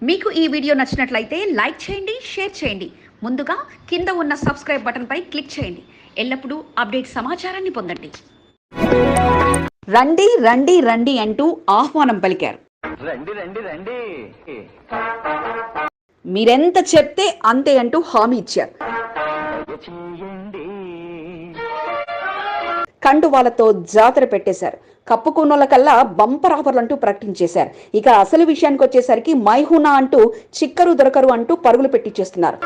మీకు ఈ వీడియో నచ్చినట్లయితే లైక్ చేయండి, షేర్ చేయండి. ముందుగా కింద ఉన్న సబ్స్క్రైబ్ బటన్ పై క్లిక్ చేయండి. ఎల్లప్పుడూ అప్డేట్ సమాచారాన్ని పొందండి. రండి రండి రండి అంటూ ఆహ్వానం పలికారు. రండి రండి రండి, మీరెంత చెప్తే అంతే అంటూ హామీ ఇచ్చారు. కండువాలతో జాతర పెట్టేశారు. కప్పుకున్నోళ్ళ కల్లా బంపర్ ఆఫర్లు అంటూ ప్రకటించేశారు. ఇక అసలు విషయానికి వచ్చేసరికి మైహునా అంటూ చిక్కరు దొరకరు అంటూ పరుగులు పెట్టించేస్తున్నారు.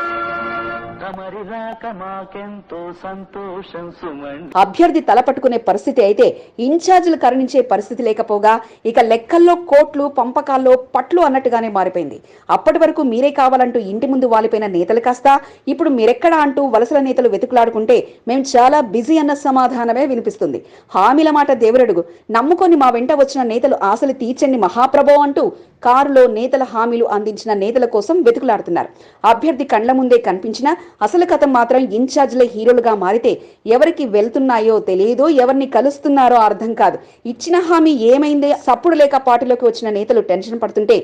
అభ్యర్థి తలపట్టుకునే పరిస్థితి అయితే ఇన్ఛార్జీలు కరుణించే పరిస్థితి లేకపోగా ఇక లెక్కల్లో కోట్లు, పంపకాల్లో పట్లు అన్నట్టుగానే మారిపోయింది. అప్పటి వరకు మీరే కావాలంటూ ఇంటి ముందు వాలిపోయిన నేతలు కాస్త ఇప్పుడు మీరెక్కడా అంటూ వలసల నేతలు వెతుకులాడుకుంటే మేము చాలా బిజీ అన్న సమాధానమే వినిపిస్తుంది. హామీల మాట దేవురడుగు, నమ్ముకొని మా వెంట వచ్చిన నేతలు ఆశలు తీర్చండి మహాప్రభో అంటూ కారులో నేతల హామీలు అందించిన నేతల కోసం వెతుకులాడుతున్నారు. అభ్యర్థి కండ్ల ముందే కనిపించిన అసలు కథ మాత్రం ఇన్ఛార్జీలే హీరోలుగా మారితే ఎవరికి వెళ్తున్నాయో తెలియదో, ఎవరిని కలుస్తున్నారో అర్థం కాదు. ఇచ్చిన హామీ ఏమైందే సప్పుడు లేక పార్టీలోకి వచ్చిన నేతలు టెన్షన్ పడుతుంటే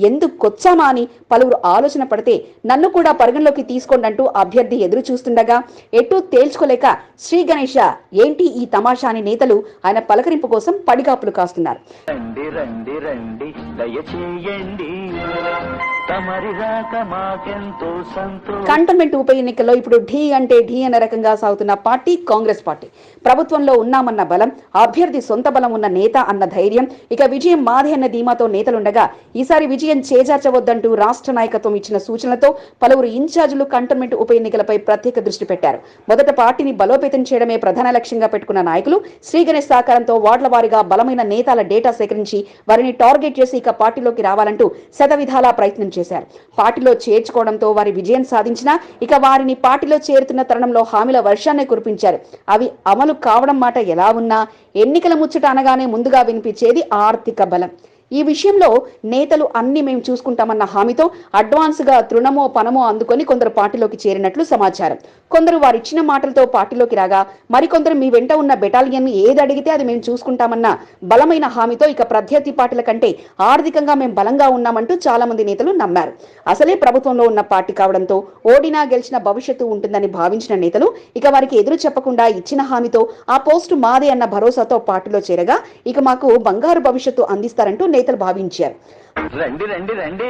ఎందుకు కొచ్చామా అని పలువురు ఆలోచన పడితే నన్ను కూడా పరిగణలోకి తీసుకోండి అంటూ అభ్యర్థి ఎదురు చూస్తుండగా ఎటూ తేల్చుకోలేక శ్రీ గణేష ఏంటి ఈ తమాషా అని నేతలు ఆయన పలకరింపు కోసం పడిగాపులు కాస్తున్నారు. కంటోన్మెంట్ ఉప ఎన్నికల్లో ఇప్పుడు ఢీ అంటే ఢీ అనే రకంగా సాగుతున్న పార్టీ కాంగ్రెస్ పార్టీ. ప్రభుత్వంలో ఉన్నామన్న బలం, అభ్యర్థి సొంత బలం ఉన్న నేత అన్న ధైర్యం, ఇక విజయం మాదే అన్న ధీమాతో నేతలుండగా ఈసారి విజయం చేజార్చవద్దంటూ రాష్ట్ర నాయకత్వం ఇచ్చిన సూచనలతో పలువురు ఇన్ఛార్జీలు కంటోన్మెంట్ ఉప ఎన్నికలపై ప్రత్యేక దృష్టి పెట్టారు. మొదట పార్టీని బలోపేతం చేయడమే ప్రధాన లక్ష్యంగా పెట్టుకున్న నాయకులు శ్రీ గణేష్ సహకారంతో వార్డుల వారీగా బలమైన నేతల డేటా సేకరించి వారిని టార్గెట్ చేసి ఇక పార్టీలోకి రావాలంటూ శతవిధాలా ప్రయత్నం చేశారు. పార్టీలో చేర్చుకోవడంతో వారి విజయం సాధించినా ఇక వారిని పార్టీలో చేరుతున్న తరుణంలో హామీల వర్షాన్ని కురిపించారు. అవి అమలు కావడం మాట ఎలా ఉన్నా ఎన్నికల ముచ్చట అనగానే ముందుగా వినిపించేది ఆర్థిక బలం. ఈ విషయంలో నేతలు అన్ని మేము చూసుకుంటామన్న హామీతో అడ్వాన్స్ గా తృణమో పనమో అందుకొని కొందరు పార్టీలోకి చేరినట్లు సమాచారం. కొందరు వారిచ్చిన మాటలతో పార్టీలోకి రాగా మరికొందరు మీ వెంట ఉన్న బెటాలియన్ ఏది అడిగితే అది మేము చూసుకుంటామన్న బలమైన హామీతో ఇక ప్రత్యర్థి పార్టీల కంటే ఆర్థికంగా మేము బలంగా ఉన్నామంటూ చాలా మంది నేతలు నమ్మారు. అసలే ప్రభుత్వంలో ఉన్న పార్టీ కావడంతో ఓడినా గెలిచిన భవిష్యత్తు ఉంటుందని భావించిన నేతలు ఇక వారికి ఎదురు చెప్పకుండా ఇచ్చిన హామీతో ఆ పోస్టు మాదే అన్న భరోసాతో పార్టీలో చేరగా ఇక మాకు బంగారు భవిష్యత్తు అందిస్తారంటూ నేతలు భావించారు. రండి రండి రండి,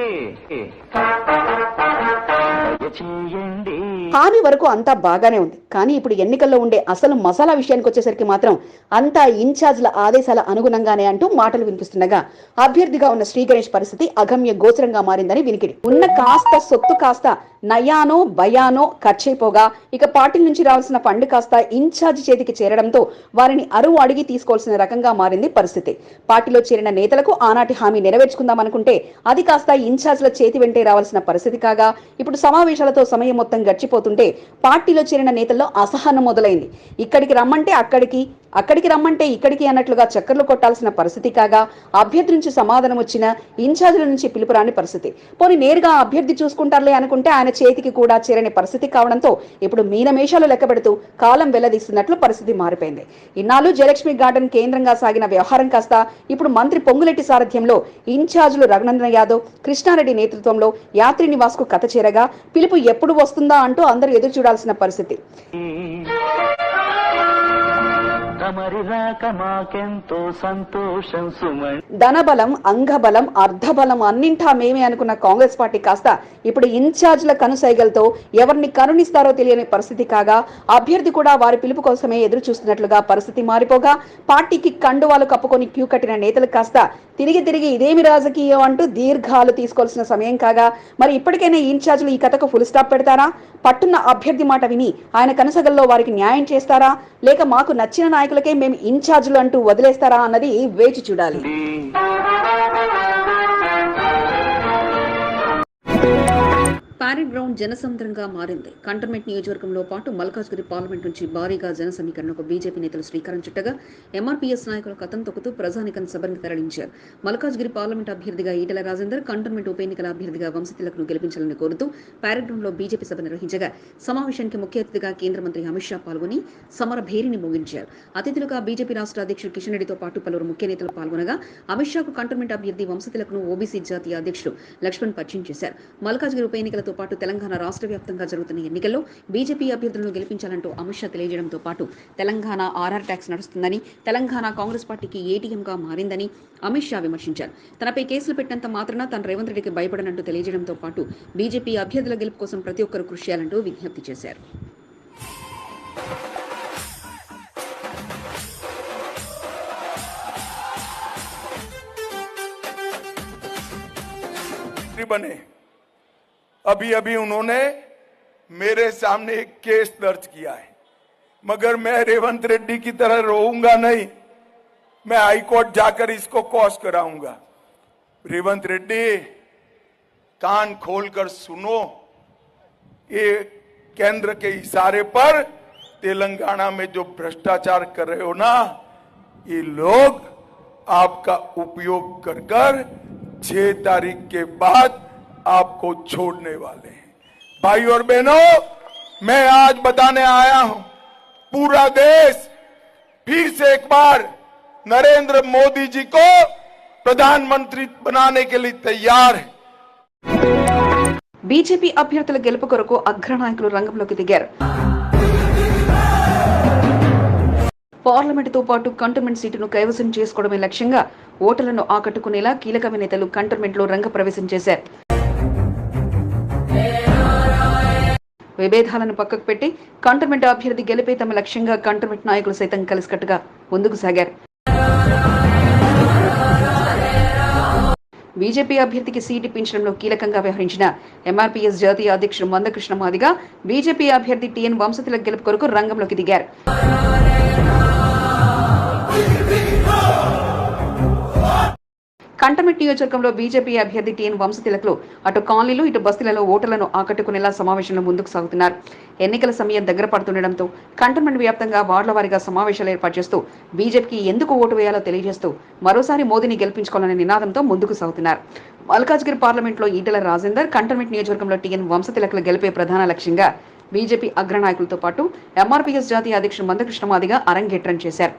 హామీ వరకు అంతా బాగానే ఉంది. కానీ ఇప్పుడు ఎన్నికల్లో ఉండే అసలు మసాలా విషయానికి వచ్చేసరికి మాత్రం అంతా ఇన్ఛార్జ్ల ఆదేశాల అనుగుణంగానే అంటూ మాటలు వినిపిస్తుండగా అభ్యర్థిగా ఉన్న శ్రీ గణేష్ పరిస్థితి అగమ్య గోచరంగా మారిందని వినికిడి. ఉన్న కాస్త సొత్తు కాస్త నయానో భయానో ఖర్చయిపోగా ఇక పార్టీ నుంచి రావాల్సిన ఫండ్ కాస్త ఇన్ఛార్జ్ చేతికి చేరడంతో వారిని అరువు అడిగి తీసుకోవాల్సిన రకంగా మారింది పరిస్థితి. పార్టీలో చేరిన నేతలకు ఆనాటి హామీ నెరవేర్చుకుందామనుకుంటే అది కాస్త ఇన్ఛార్జ్ల చేతి వెంటే రావాల్సిన పరిస్థితి కాగా ఇప్పుడు సమావేశాలతో సమయం మొత్తం గడిచిపోతుంటే పార్టీలో చేరిన నేతల్లో అసహనం మొదలైంది. ఇక్కడికి రమ్మంటే అక్కడికి, అక్కడికి రమ్మంటే ఇక్కడికి అన్నట్లుగా చక్కర్లు కొట్టాల్సిన పరిస్థితి కాగా అభ్యర్థి నుంచి సమాధానం వచ్చిన ఇన్ఛార్జీల నుంచి పిలుపు రాని పరిస్థితి. పోనీ నేరుగా అభ్యర్థి చూసుకుంటారులే అనుకుంటే ఆయన చేతికి కూడా చేరని పరిస్థితి కావడంతో ఇప్పుడు మీనమేషాలు లెక్కబెడుతూ కాలం వెల్లదీస్తున్నట్లు పరిస్థితి మారిపోయింది. ఇన్నాళ్ళు జయలక్ష్మి గార్డెన్ కేంద్రంగా సాగిన వ్యవహారం కాస్త ఇప్పుడు మంత్రి పొంగులెట్టి సారథ్యంలో ఇన్ఛార్జీలు రఘునందన్ యాదవ్, కృష్ణారెడ్డి నేతృత్వంలో యాత్రి నివాస్ కు కథ చేరగా పిలుపు ఎప్పుడు వస్తుందా అంటూ అందరూ ఎదురు చూడాల్సిన పరిస్థితి. ధనబలం, అంగబలం, అర్ధబలం అన్నింటా మేమే అనుకున్న కాంగ్రెస్ పార్టీ కాస్త ఇప్పుడు ఇన్ఛార్జ్ల కనుసైగలతో ఎవరిని కరుణిస్తారో తెలియని పరిస్థితి కాగా అభ్యర్థి కూడా వారి పిలుపు కోసమే ఎదురు చూస్తున్నట్లుగా పరిస్థితి మారిపోగా పార్టీకి కండువాలు కప్పుకొని క్యూ కట్టిన నేతలు కాస్త తిరిగి తిరిగి ఇదేమి రాజకీయం అంటూ దీర్ఘాలు తీసుకోవాల్సిన సమయం కాగా మరి ఇప్పటికైనా ఇన్ఛార్జీలు ఈ కథకు ఫుల్ స్టాప్ పెడతారా? పట్టున్న అభ్యర్థి మాట విని ఆయన కనసగల్లో వారికి న్యాయం చేస్తారా, లేక మాకు నచ్చిన నాయకులకే మేము ఇన్ఛార్జీలు అంటూ వదిలేస్తారా అన్నది వేచి చూడాలి. ప్యారెడ్ గ్రౌండ్ జనసముద్రంగా మారింది. కంటోన్మెంట్ నియోజకవర్గంలో పాటు మల్కాజ్గిరి పార్లమెంట్ నుంచి భారీగా జన సమీకరణకు బీజేపీ నేతలు శ్రీకారం చుట్టగా ఎంఆర్పీఎస్ నాయకులు కథం తొక్కుతూ ప్రజానికం సభను తరలించారు. మల్కాజ్గిరి పార్లమెంట్ అభ్యర్థిగా ఈటెల రాజేందర్, కంటోన్మెంట్ ఉప ఎన్నికల అభ్యర్థిగా వంశతిలక్ను గెలిపించాలని కోరుతూ ప్యారెడ్ గ్రౌండ్లో బీజేపీ సభ నిర్వహించగా సమావేశానికి ముఖ్య అతిథిగా కేంద్ర మంత్రి అమిత్ షా పాల్గొని సమర భేరిని ముగించారు. అతిథులుగా బీజేపీ రాష్ట్ర అధ్యక్షుడు కిషన్ రెడ్డితో పాటు పలువురు ముఖ్య నేతలు పాల్గొనగా అమిత్ షాకు కంటోన్మెంట్ అభ్యర్థి వంశతిలక్ను ఓబీసీ జాతీయ అధ్యక్షుడు లక్ష్మణ్ పరిచయం చేశారు. మల్కాజ్గిరి ఉప ఎన్నికలతో పాటు తెలంగాణ రాష్ట్ర వ్యాప్తంగా జరుగుతున్న ఎన్నికల్లో బీజేపీ అభ్యర్థులను గెలిపించాలంటూ అమిత్ షా తెలియజేయడంతో పాటు తెలంగాణ ఆర్ఆర్ ట్యాక్స్ నడుస్తుందని, తెలంగాణ కాంగ్రెస్ పార్టీకి ఏటీఎంగా మారిందని అమిత్ షా విమర్శించారు. తనపై కేసులు పెట్టినంత మాత్రాన తాను రేవంత్ రెడ్డికి భయపడనంటూ తెలియజేయడంతో పాటు బీజేపీ అభ్యర్థుల గెలుపు కోసం ప్రతి ఒక్కరూ కృషి చేయాలంటూ విజ్ఞప్తి చేశారు. बने अभी उन्होंने मेरे सामने एक केस दर्ज किया है, मगर मैं रेवंत रेड्डी की तरह रोऊंगा नहीं, मैं हाईकोर्ट जाकर इसको कॉज कराऊंगा। रेवंत रेड्डी कान खोलकर सुनो, ये केंद्र के इशारे पर तेलंगाना में जो भ्रष्टाचार कर रहे हो ना, ये लोग आपका उपयोग कर कर 6 तारीख के बाद आपको छोड़ने वाले हैं। भाई और बहनों, मैं आज बताने आया हूं, पूरा देश फिर से एक बार नरेंद्र मोदी जी को प्रधानमंत्री बनाने के लिए तैयार है। బీజేపీ అభ్యర్థుల గెలుపు కొరకు అగ్రనాయకులు రంగంలోకి దిగారు. పార్లమెంటుతో పాటు కంటోన్మెంట్ సీటును కైవసం చేసుకోవడమే లక్ష్యంగా ఓటర్లను ఆకట్టుకునేలా కీలకమైన నేతలు కంటోన్మెంట్లో రంగ ప్రవేశం చేశారు. విభేదాలను పక్కకు పెట్టి కంటోన్మెంట్ అభ్యర్థి గెలిపే తమ లక్ష్యంగా కంటోన్మెంట్ నాయకులు సైతం కలిసికట్టుగా ముందుకు సాగారు. బీజేపీ అభ్యర్థికి సీటు ఇప్పించడంలో కీలకంగా వ్యవహరించిన ఎంఆర్పీఎస్ జాతీయ అధ్యక్షుడు మందకృష్ణ మాదిగ బీజేపీ అభ్యర్థి టీఎన్ వంశతిలక్ గెలుపు కొరకు రంగంలోకి దిగారు. కంటోన్మెంట్ నియోజకవర్గంలో బీజేపీ అభ్యర్థి టీఎన్ వంశతిలక్లు అటు కాలనీలు ఇటు బస్తీలలో ఓటర్లను ఆకట్టుకునేలా సమావేశంలో ముందుకు సాగుతున్నారు. ఎన్నికల సమయం దగ్గర పడుతుండటంతో కంటోన్మెంట్ వ్యాప్తంగా వార్డుల వారీగా సమావేశాలు ఏర్పాటు చేస్తూ బీజేపీకి ఎందుకు ఓటు వేయాలో తెలియజేస్తూ మరోసారి మోదీని గెలిపించుకోవాలనే నినాదంతో ముందుకు సాగుతున్నారు. మల్కాజ్గిరి పార్లమెంట్లో ఈటెల రాజేందర్, కంటోన్మెంట్ నియోజకవర్గంలో టీఎన్ వంశతిలక్లు గెలిపే ప్రధాన లక్ష్యంగా బీజేపీ అగ్రనాయకులతో పాటు ఎంఆర్పీఎస్ జాతీయ అధ్యక్షుడు మందకృష్ణ మాదిగ అరంగేట్రం చేశారు.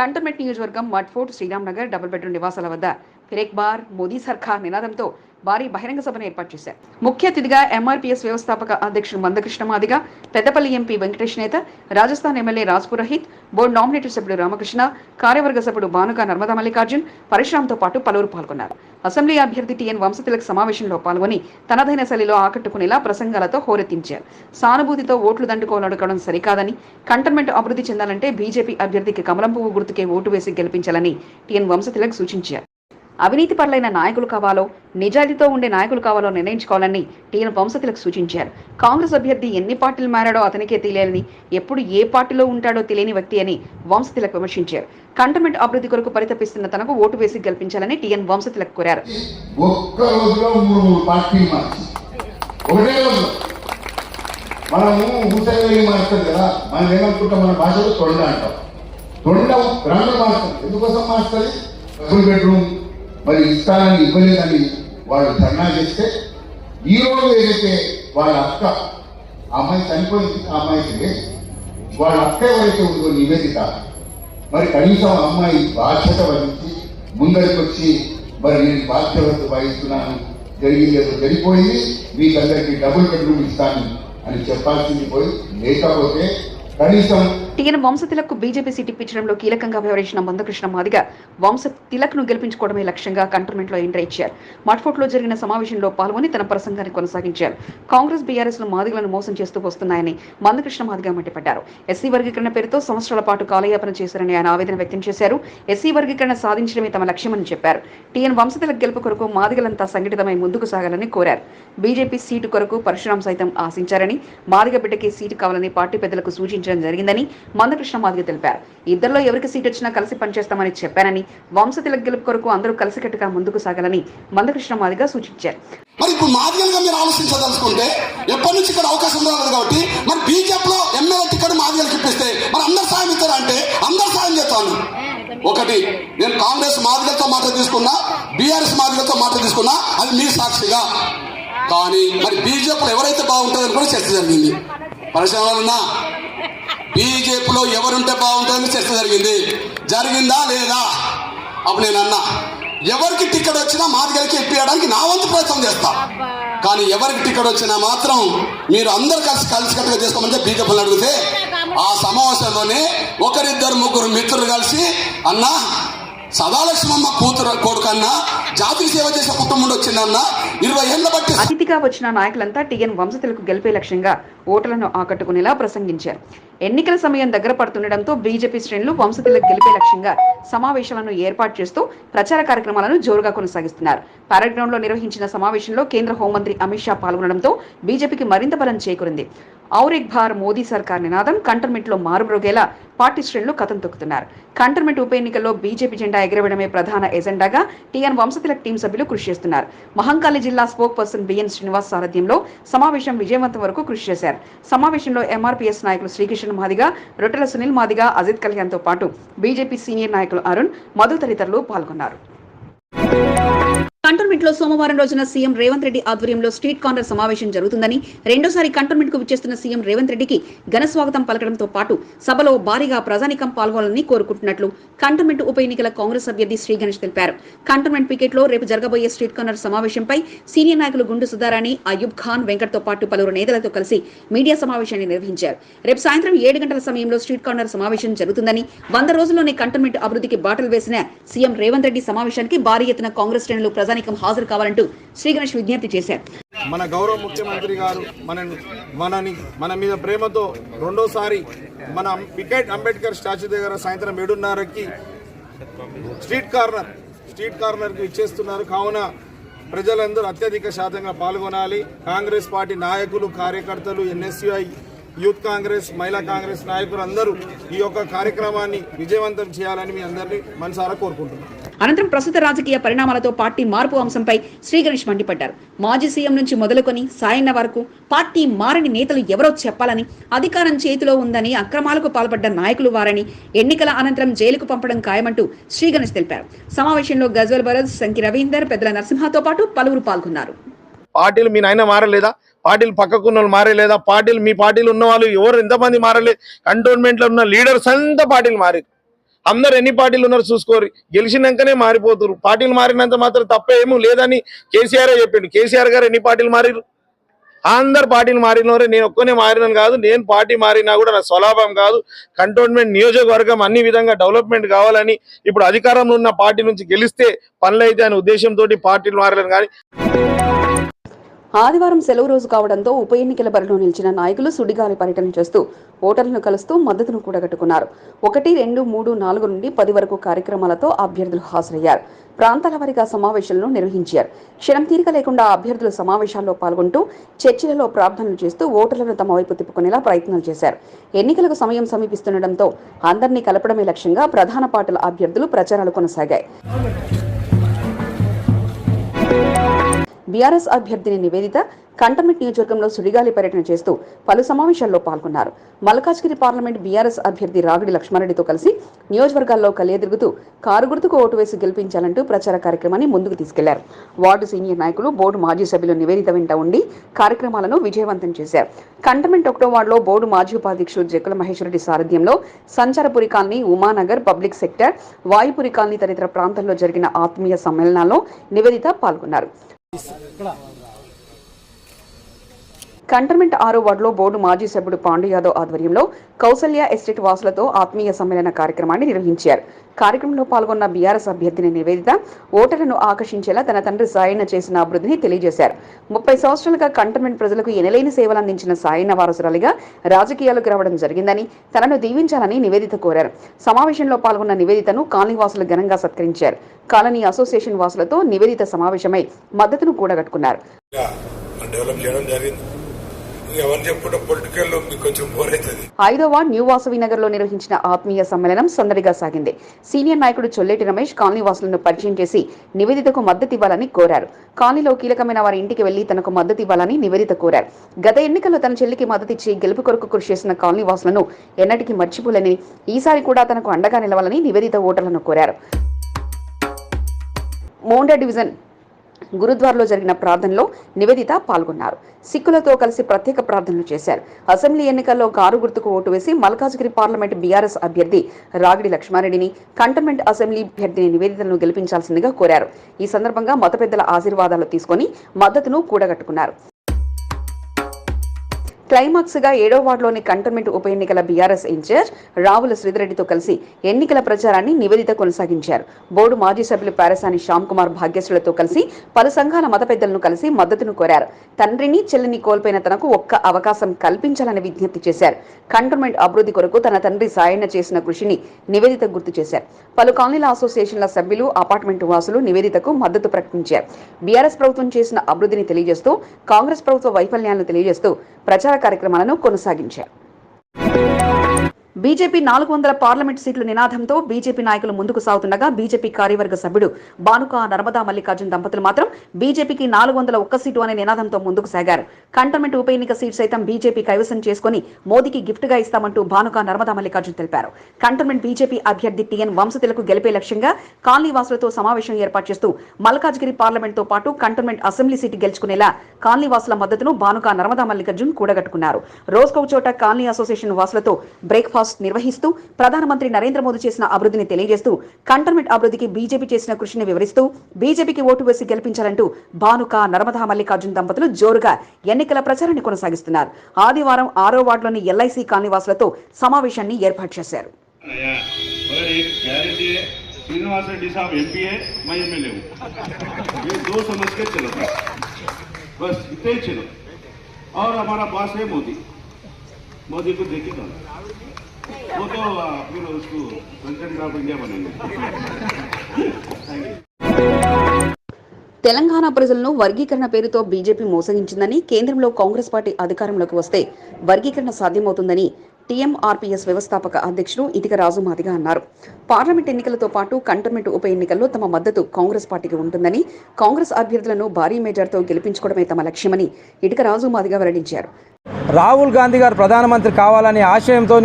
కంటోన్మెంట్ నియోజకవర్గం మడ్ఫోర్ట్, శ్రీరామ్ నగర్, డబుల్ బెడ్రూమ్ నివాసాల వద్ద ఫిరేక్ బార్, మోదీ సర్కార్ నినాదంతో భారీ బహిరంగ సభను ఏర్పాటు చేశారు. ముఖ్య అతిథిగా ఎంఆర్పీఎస్ వ్యవస్థాపక అధ్యక్షుడు మందకృష్ణ మాదిగ, పెద్దపల్లి ఎంపీ వెంకటేష్ నేత, Rajasthan MLA Raj Purohit, board nominated సభ్యుడు రామకృష్ణ, కార్యవర్గ సభ్యుడు భానుక నర్మదా మల్లికార్జున్, పరశురామ్తో పాటు పలువురు పాల్గొన్నారు. అసెంబ్లీ అభ్యర్థి టీఎన్ వంశతిలక్ సమావేశంలో పాల్గొని తనదైన శైలిలో ఆకట్టుకునేలా ప్రసంగాలతో హోరెత్తించారు. సానుభూతితో ఓట్లు దండుకోవాలనుకోవడం సరికాదని, కంటోన్మెంట్ అభివృద్ధి చెందాలంటే బీజేపీ అభ్యర్థికి కమలం పువ్వు గుర్తుకే ఓటు వేసి గెలిపించాలని టీఎన్ వంశతిలక్ సూచించారు. అవినీతి పరులైన నాయకులు కావాలో, నిజాయితీతో ఉండే నాయకులు కావాలో నిర్ణయించుకోవాలని టీఎన్ వంశతిలక్ సూచించారు. కాంగ్రెస్ అభ్యర్థి ఎన్ని పార్టీలు మారాడో అతనికే తెలియాలని, ఎప్పుడు ఏ పార్టీలో ఉంటాడో తెలియని వ్యక్తి అని వంశతిలక్ విమర్శించారు. కంటోన్మెంట్ అభివృద్ధి కొరకు పరితపిస్తున్న తనకు ఓటు వేసి గెలిపించాలని టీఎన్ వంశతిలక్ కోరారు. మరి ఇస్తానని ఇవ్వలేదని వాళ్ళు ధర్నా చేస్తే, ఈ రోజు ఏదైతే వాళ్ళ అక్క అమ్మాయి చనిపోయింది, ఆ అమ్మాయికి లేదు, వాళ్ళ అక్క ఎవరైతే ఉందో నివేదిక, మరి కనీసం అమ్మాయి బాధ్యత వహించి ముందరికి వచ్చి మరి నేను బాధ్యత వహిస్తున్నాను, జరిగిందేదో జరిగిపోయింది, మీకందరికీ డబుల్ బెడ్రూమ్ ఇస్తాను అని చెప్పాల్సింది పోయి, లేకపోతే కనీసం టీఎన్ వంశతిలక్ బీజేపీ సీట్ ఇప్పించడంలో కీలకంగా వ్యవహరించిన మందకృష్ణ మాదిగ వంశతిలక్ ను గెలిపించుకోవడమే లక్ష్యంగా కంటోన్మెంట్ లో ఎంట్రీ ఇచ్చారు. మడ్ఫోర్ట్ లో జరిగిన సమావేశంలో పాల్గొని తన ప్రసంగాన్ని కొనసాగించారు. కాంగ్రెస్ బీఆర్ఎస్ లు మాదిగలను మోసం చేస్తూ వస్తున్నాయని మందకృష్ణ మాదిగ మండిపడ్డారు. ఎస్సీ వర్గీకరణ పేరుతో సంవత్సరాల పాటు కాలయాపన చేశారని ఆయన ఆవేదన వ్యక్తం చేశారు. ఎస్సీ వర్గీకరణ సాధించడమే తమ లక్ష్యమని చెప్పారు. టీఎన్ వంశతిలక్ గెలుపు కొరకు మాదిగలంతా సంఘటితమై ముందుకు సాగాలని కోరారు. బీజేపీ సీటు కొరకు పరశురాం సైతం ఆశించారని, మాదిగ బిడ్డకి సీటు కావాలని పార్టీ పెద్దలకు సూచించడం జరిగిందని, మందకృష్ణ మాదిగ తెలిపారు. ఇద్దరిలో ఎవరికి సీట్ వచ్చినా కలిసి పనిచేస్తామని చెప్పారని, వంశతిలక్ గెలుపు కొరకు అందరూ కలిసికట్టుగా ముందుకు సాగాలని మందకృష్ణ మాదిగ సూచించారు. మరి ఇప్పుడు మాదిగలుగా మీరు ఆలోచించదలుచుకుంటే ఎప్పటి నుంచి ఇక్కడ అవకాశం రాలేదు కాబట్టి మరి బీజేపీలో ఎమ్మెల్యే టికెట్ మాదిగలకు ఇప్పిస్తే మరి అందరు సాయం ఇస్తారా అంటే అందరు సాయం చేస్తాను. ఒకటి, నేను కాంగ్రెస్ మాదిగలతో మాట తీసుకున్నా, బీఆర్ఎస్ మాదిగలతో మాట తీసుకున్నా, అది మీ సాక్షిగా. కానీ మరి బీజేపీలో ఎవరైతే బాగుంటుందని కూడా చర్చ జరిగింది. పరిశ్రమలన్నా బీజేపీలో ఎవరుంటే బాగుంటుందని చర్చ జరిగిందా లేదా? అప్పుడు నేను అన్నా, ఎవరికి టికెట్ వచ్చినా మాదిగలకి ఇప్పించడానికి నా వంతు ప్రయత్నం చేస్తా. కానీ ఎవరికి టికెట్ వచ్చినా మాత్రం మీరు అందరు కలిసికట్టుగా చేసుకోమని బీజేపీని అడిగితే ఆ సమావేశంలోనే ఒకరిద్దరు ముగ్గురు మిత్రులు కలిసి అన్నా సదాలక్ష్మమ్మ కూతురు కొడుకన్నా జాతికి సేవ చేసే కుటుంబం వచ్చిందన్నా 20 ఏళ్ల బట్టి అతిథిగా వచ్చిన నాయకులంతా టీఎన్ వంశతులకు గెలిపే లక్ష్యంగా ఓటర్లను ఆకట్టుకునేలా ప్రసంగించారు. ఎన్నికల సమయం దగ్గర పడుతుండటంతో బీజేపీ శ్రేణులు వంశతులకు గెలిపే లక్ష్యంగా సమావేశాలను ఏర్పాటు చేస్తూ ప్రచార కార్యక్రమాలను జోరుగా కొనసాగిస్తున్నారు. పరేడ్ గ్రౌండ్ లో నిర్వహించిన సమావేశంలో కేంద్ర హోంమంత్రి అమిత్ షా పాల్గొనడంతో బీజేపీకి మరింత బలం చేకూరింది. ఔర్ ఎక్ బార్ మోదీ సర్కార్ నినాదం కంటోన్మెంట్ లో మారుమ్రోగేలా పార్టీ శ్రేణులు కథం తొక్కుతున్నారు. కంటోన్మెంట్ ఉప ఎన్నికల్లో బీజేపీ జెండా ఎగరవేయడమే ప్రధాన ఎజెండాగా టీఎన్ వంశతిలక్ టీం సభ్యులు కృషి చేస్తున్నారు. మహంకాళి జిల్లా స్పోక్ పర్సన్ బిఎన్ శ్రీనివాస్ సారథ్యంలో సమావేశం విజయవంతం వరకు కృషి చేశారు. సమావేశంలో ఎంఆర్పీఎస్ నాయకులు శ్రీకృష్ణ మాదిగ, రొట్టెల సునీల్ మాదిగ, అజిత్ కళ్యాణ్ తో పాటు బీజేపీ సీనియర్ నాయకులు అరుణ్, మధు తదితరులు పాల్గొన్నారు. కంటోన్మెంట్ లో సోమవారం రోజున సీఎం రేవంత్ రెడ్డి ఆధ్వర్యంలో స్ట్రీట్ కార్నర్ సమావేశం జరుగుతుందని, రెండోసారి కంటోన్మెంట్ కు విచ్చేస్తున్న సీఎం రేవంత్ రెడ్డికి ఘన స్వాగతం పలకడంతో పాటు సభలో భారీగా ప్రజానికం పాల్గొనాలని కోరుకుంటున్నట్లు కంటోన్మెంట్ ఉప ఎన్నికల కాంగ్రెస్ అభ్యర్థి శ్రీ గణేష్ తెలిపారు. కంటోన్మెంట్ పికెట్ లో రేపు జరగబోయే స్ట్రీట్ కార్నర్ సమావేశంపై సీనియర్ నాయకులు గుండు సుధారాణి, అయ్యూబ్ ఖాన్, వెంకట్ తో పాటు పలువురు నేతలతో కలిసి మీడియా సమావేశాన్ని నిర్వహించారు. రేపు సాయంత్రం 7 గంటల సమయంలో స్ట్రీట్ కార్నర్ సమావేశం జరుగుతుందని, 100 రోజుల్లోనే కంటోన్మెంట్ అభివృద్ధికి బాటలు వేసిన సీఎం రేవంత్ రెడ్డి సమావేశానికి భారీ ఎత్తున కాంగ్రెస్ శ్రేణులు ప్రజానికం హాజరు కావాలంటూ శ్రీ గణేష్ విజ్ఞప్తి చేశారు. మన గౌరవ ముఖ్యమంత్రి గారు మన మీద ప్రేమతో రెండోసారి మన పికెట్ అంబేద్కర్ స్టాచ్యూ దగ్గర సాయంత్రం 7:30కి స్ట్రీట్ కార్నర్కి ఇచ్చేస్తున్నారు. కావున ప్రజలందరూ అత్యధిక శాతంగా పాల్గొనాలి. కాంగ్రెస్ పార్టీ నాయకులు, కార్యకర్తలు, ఎన్ఎస్యుఐ, యూత్ కాంగ్రెస్, మహిళా కాంగ్రెస్ నాయకులు అందరూ ఈ యొక్క కార్యక్రమాన్ని విజయవంతం చేయాలని మీ అందరినీ మనసారా కోరుకుంటున్నాను. అనంతరం ప్రస్తుత రాజకీయ పరిణామాలతో పార్టీ మార్పు అంశంపై శ్రీ గణేష్ మండిపడ్డారు. మాజీ సీఎం నుంచి మొదలుకొని సాయన్న వరకు పార్టీ మారని నేతలు ఎవరో చెప్పాలని, అధికారం చేతిలో ఉందని అక్రమాలకు పాల్పడ్డ నాయకులు వారని, ఎన్నికల అనంతరం జైలుకు పంపడం ఖాయమంటూ శ్రీ గణేష్ తెలిపారు. సమావేశంలో గజ్వల్ భరత్, సంకి రవీందర్, పెద్దల నరసింహతో పాటు పలువురు పాల్గొన్నారు. పార్టీలు మీ నాయన మారలేదా? పార్టీలు పక్కకున్న వాళ్ళు మారలేదా? పార్టీలు మీ పార్టీలు ఉన్న వాళ్ళు ఎవరు ఎంతమంది మారలేదు? కంటోన్మెంట్ లో ఉన్న లీడర్స్ అంతా పార్టీలు మారారు. అందరు ఎన్ని పార్టీలు ఉన్నారు చూసుకోరు. గెలిచినాకనే మారిపోతారు. పార్టీలు మారినంత మాత్రం తప్పేమో లేదని కేసీఆర్ చెప్పిండు. కేసీఆర్ గారు ఎన్ని పార్టీలు మారిరు? అందరు పార్టీలు మారినవారే. నేను ఒక్కనే మారినాను కాదు, నేను పార్టీ మారినా కూడా నా స్వలాభం కాదు. కంటోన్మెంట్ నియోజకవర్గం అన్ని విధంగా డెవలప్మెంట్ కావాలని, ఇప్పుడు అధికారంలో ఉన్న పార్టీ నుంచి గెలిస్తే పనులైతే అనే ఉద్దేశంతో పార్టీలు మారలేను. కానీ ఆదివారం సెలవు రోజు కావడంతో ఉప ఎన్నికల బరిలో నిలిచిన నాయకులు సుడిగాలి పర్యటన చేస్తూ ఓటర్లను కలుస్తూ మద్దతును కూడగట్టుకున్నారు. 1, 2, 3, 4 నుండి 10 వరకు కార్యక్రమాలతో అభ్యర్థులు హాజరయ్యారు. ప్రాంతాల వారీగా సమావేశాలను నిర్వహించారు. క్షణం తీరిక లేకుండా అభ్యర్థులు సమావేశాల్లో పాల్గొంటూ చర్చలలో ప్రార్థనలు చేస్తూ ఓటర్లను తమ వైపు తిప్పుకునేలా ప్రయత్నాలు చేశారు. ఎన్నికలకు సమయం సమీపిస్తుండటంతో అందరినీ కలపడమే లక్ష్యంగా ప్రధాన పార్టీల అభ్యర్థులు ప్రచారాలు కొనసాగాయి. బీఆర్ఎస్ అభ్యర్థిని నివేదిత కంటోన్మెంట్ నియోజకవర్గంలో సుడిగాలి పర్యటన చేస్తూ పలు సమావేశాల్లో పాల్గొన్నారు. మల్కాజ్గిరి పార్లమెంట్ బీఆర్ఎస్ అభ్యర్థి రాగిడి లక్ష్మారెడ్డితో కలిసి నియోజకవర్గాల్లో కలియదిరుగుతూ కారు గుర్తుకు ఓటు వేసి గెలిపించాలంటూ ప్రచార కార్యక్రమాన్ని ముందుకు తీసుకెళ్లారు. వార్డు సీనియర్ నాయకులు, బోర్డు మాజీ సభ్యులు నివేదిత వెంట ఉండి కార్యక్రమాలను విజయవంతం చేశారు. కంటోన్మెంట్ 1వ వార్డులో బోర్డు మాజీ ఉపాధ్యక్షుడు జక్కుల మహేశ్వరరెడ్డి సారథ్యంలో సంచారపురి colony, Umanagar, public sector, వాయుపురి colony తదితర ప్రాంతాల్లో జరిగిన ఆత్మీయ సమ్మేళనాల్లో నివేదిత పాల్గొన్నారు. కంటోన్మెంట్ 6వ వార్డులో బోర్డు మాజీ సభ్యుడు పాండు యాదవ్ ఆధ్వర్యంలో కౌసల్య ఎస్టేట్ వాసులతో ఆత్మీయ సమ్మేళన కార్యక్రమాన్ని నిర్వహించారు. కార్యక్రమంలో పాల్గొన్న బీఆర్ఎస్ అభ్యర్థిని నివేదిత ఓటర్లను ఆకర్షించేలా తన తండ్రి సాయన్న చేసిన అభివృద్ధిని తెలియజేశారు. 30 సంవత్సరాలుగా కంటోన్మెంట్ ప్రజలకు ఎనలేని సేవలు అందించిన సాయన్న వారసురాలిగా రాజకీయాలకు రావడం జరిగిందని, తనను దీవించాలని నివేదిత కోరారు. సమావేశంలో పాల్గొన్న నివేదితను కాలనీవాసులు ఘనంగా సత్కరించారు. కాలనీ అసోసియేషన్ వాసులతో నివేదిత సమావేశమై మద్దతును కూడగట్టుకున్నారు. ఎవరు చెప్పుకుంటే పొలిటికల్ మీకు కొంచెం బోర్ అవుతుంది. 5వ న్యూ వాసవి నగర్ లో నిర్వహించిన ఆత్మీయ సమ్మేళనం సందడిగా సాగింది. సీనియర్ నాయకుడు చొల్లేటి రమేష్ కాలనీ వాసులను పరిచయం చేసి నివేదితకు మద్దతు ఇవ్వాలని కోరారు. కాలనీలో కీలకమైన వారి ఇంటికి వెళ్లి తనకు మద్దతు ఇవ్వాలని నివేదిత కోరారు. గత ఎన్నికల్లో తన చెల్లికి మద్దతిచ్చి గెలుపు కొరకు కృషి చేసిన కాలనీ వాసులను ఎన్నటికీ మర్చిపోలేని ఈసారి కూడా తనకు అండగా నిలవాలని నివేదిత ఓటర్లను కోరారు. మోండా డివిజన్ గురుద్వార్లో జరిగిన ప్రార్థనలో నివేదిత పాల్గొన్నారు. సిక్కులతో కలిసి ప్రత్యేక ప్రార్థనలు చేశారు. అసెంబ్లీ ఎన్నికల్లో కారు గుర్తుకు ఓటు వేసి మల్కాజ్గిరి పార్లమెంట్ బీఆర్ఎస్ అభ్యర్థి రాగిడి లక్ష్మారెడ్డిని, కంటోన్మెంట్ అసెంబ్లీ అభ్యర్థిని నివేదితను గెలిపించాల్సిందిగా కోరారు. ఈ సందర్భంగా మత పెద్దల ఆశీర్వాదాలు తీసుకుని మద్దతును కూడగట్టుకున్నారు. క్లైమాక్స్ గా 7వ వార్డులోని కంటోన్మెంట్ ఉప ఎన్నికల బీఆర్ఎస్ ఇన్ఛార్జ్ రావుల శ్రీధరెడ్డితో కలిసి ఎన్నికల ప్రచారాన్ని నివేదిత కొనసాగించారు. బోర్డు మాజీ సభ్యులు పారసాని శ్యామ్ కుమార్ భాగ్యశ్రులతో కలిసి పలు సంఘాల మత పెద్దలను కలిసి మద్దతును కోరారు. తండ్రిని చెల్లిని కోల్పోయిన తనకు ఒక్క అవకాశం కల్పించాలని విజ్ఞప్తి చేశారు. కంటోన్మెంట్ అభివృద్ధి కొరకు తన తండ్రి సాయన్న చేసిన కృషిని నివేదిత గుర్తు చేశారు. పలు కాలనీల అసోసియేషన్ల సభ్యులు, అపార్ట్మెంట్ వాసులు నివేదితకు మద్దతు ప్రకటించారు. బీఆర్ఎస్ ప్రభుత్వం చేసిన అభివృద్ధిని తెలియజేస్తూ, కాంగ్రెస్ ప్రభుత్వ వైఫల్యాలను తెలియజేస్తూ ప్రచార కార్యక్రమాలను కొనసాగించారు. బీజేపీ 400 పార్లమెంట్ సీట్ల నినాదంతో బీజేపీ నాయకులు ముందుకు సాగుతుండగా బీజేపీ కార్యవర్గ సభ్యుడు బానుక నర్మదా మల్లికార్జున్ దంపతులు మాత్రం బీజేపీకి 401 సీటు అనే నినాదంతో ముందుకు సాగారు. కంటోన్మెంట్ ఉప ఎన్నిక సీట్ సైతం బీజేపీ కైవసం చేసుకుని మోదీకి గిఫ్ట్ గా ఇస్తామంటూ బానుక నర్మదా మల్లికార్జున్ తెలిపారు. కంటోన్మెంట్ బీజేపీ అభ్యర్థి టీఎన్ వంశతిలకు గెలిపే లక్ష్యంగా కాలనీ వాసులతో సమావేశం ఏర్పాటు చేస్తూ మల్కాజ్గిరి పార్లమెంట్ తో పాటు కంటోన్మెంట్ అసెంబ్లీ సీటు గెలుచుకునేలా కాలనీ వాసుల మద్దతును బానుక నర్మదా మల్లికార్జున్ కూడగట్టుకున్నారు. రోజుకో చోట కాలనీ అసోసియేషన్ వాసులతో బ్రేక్ఫాస్ట్ నిర్వహిస్తూ ప్రధానమంత్రి నరేంద్ర మోదీ చేసిన అభివృద్ధిని తెలియజేస్తూ, కంటోన్మెంట్ అభివృద్ధికి బీజేపీ చేసిన కృషిని వివరిస్తూ బీజేపీకి ఓటు వేసి గెలిపించాలంటూ బానుక నర్మదా మల్లికార్జున్ దంపతులు జోరుగా ఎన్నికల ప్రచారాన్ని కొనసాగిస్తున్నారు. ఆదివారం 6వ వార్డులోని ఎల్ఐసి కాలనీ వాసులతో సమావేశాన్ని ఏర్పాటు చేశారు. मोदी को देखी तो वो तो फिर उसको प्रेसिडेंट ऑफ इंडिया बनेंगे. తెలంగాణ ప్రజలను వర్గీకరణ పేరుతో బీజేపీ మోసగించిందని, కేంద్రంలో కాంగ్రెస్ పార్టీ అధికారంలోకి వస్తే వర్గీకరణ సాధ్యమవుతుందని టీఎంఆర్పీఎస్ వ్యవస్థాపక అధ్యక్షుడు ఇటిక రాజు మాదిగ అన్నారు. పార్లమెంట్ ఎన్నికలతో పాటు కంటోన్మెంట్ ఉప ఎన్నికల్లో తమ మద్దతు కాంగ్రెస్ పార్టీకి ఉంటుందని, కాంగ్రెస్ అభ్యర్థులను భారీ మెజార్టీతో గెలిపించుకోవడమే తమ లక్ష్యమని ఇటిక రాజు మాదిగ వెల్లడించారు. రాహుల్ గాంధీ గారు ప్రధానమంత్రి కావాలనే ఆశయంతో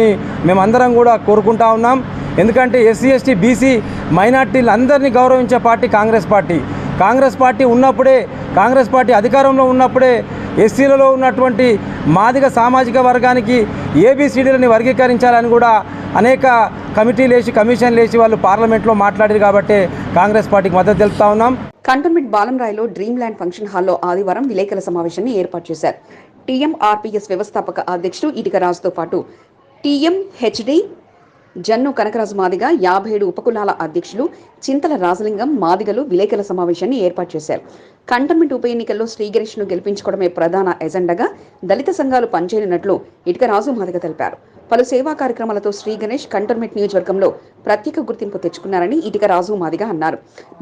మేమందరం కూడా కోరుకుంటా ఉన్నాం. ఎందుకంటే ఎస్సీ ఎస్టీ బీసీ మైనార్టీలు అందరినీ గౌరవించే party Congress party. Congress party ఉన్నప్పుడే, కాంగ్రెస్ పార్టీ అధికారంలో ఉన్నప్పుడే ఎస్సీలలో ఉన్నటువంటి మాదిగ సామాజిక వర్గానికి ఏబిసిడీలని వర్గీకరించాలని కూడా అనేక కమిటీలు వేసి, కమిషన్లు వేసి వాళ్ళు పార్లమెంట్లో మాట్లాడారు. కాబట్టి కాంగ్రెస్ పార్టీకి మద్దతు తెలుపుతా ఉన్నాం. కంటోన్మెంట్ బాలంరాయ్లో డ్రీమ్ ల్యాండ్ ఫంక్షన్ హాల్లో ఆదివారం విలేకరుల సమావేశాన్ని ఏర్పాటు చేశారు. టీఎంఆర్పీఎస్ వ్యవస్థాపక అధ్యక్షుడు ఇటిక రాజుతో పాటు టీఎంహెచ్డి జన్ను కనకరాజు మాదిగ, 57 ఉపకులాల అధ్యక్షులు చింతల రాజలింగం మాదిగలు విలేకరుల సమావేశాన్ని ఏర్పాటు చేశారు. కంటోన్మెంట్ ఉప ఎన్నికల్లో శ్రీగణేష్ను గెలిపించుకోవడమే ప్రధాన ఎజెండాగా దళిత సంఘాలు పనిచేయనున్నట్లు ఇటిక రాజు మాదిగ తెలిపారు. పలు సేవా కార్యక్రమాలతో శ్రీగణేష్ కంటోన్మెంట్ నియోజకవర్గంలో ప్రత్యేక గుర్తింపు తెచ్చుకున్నారని ఇటిక రాజు మాదిగ అన్నారు.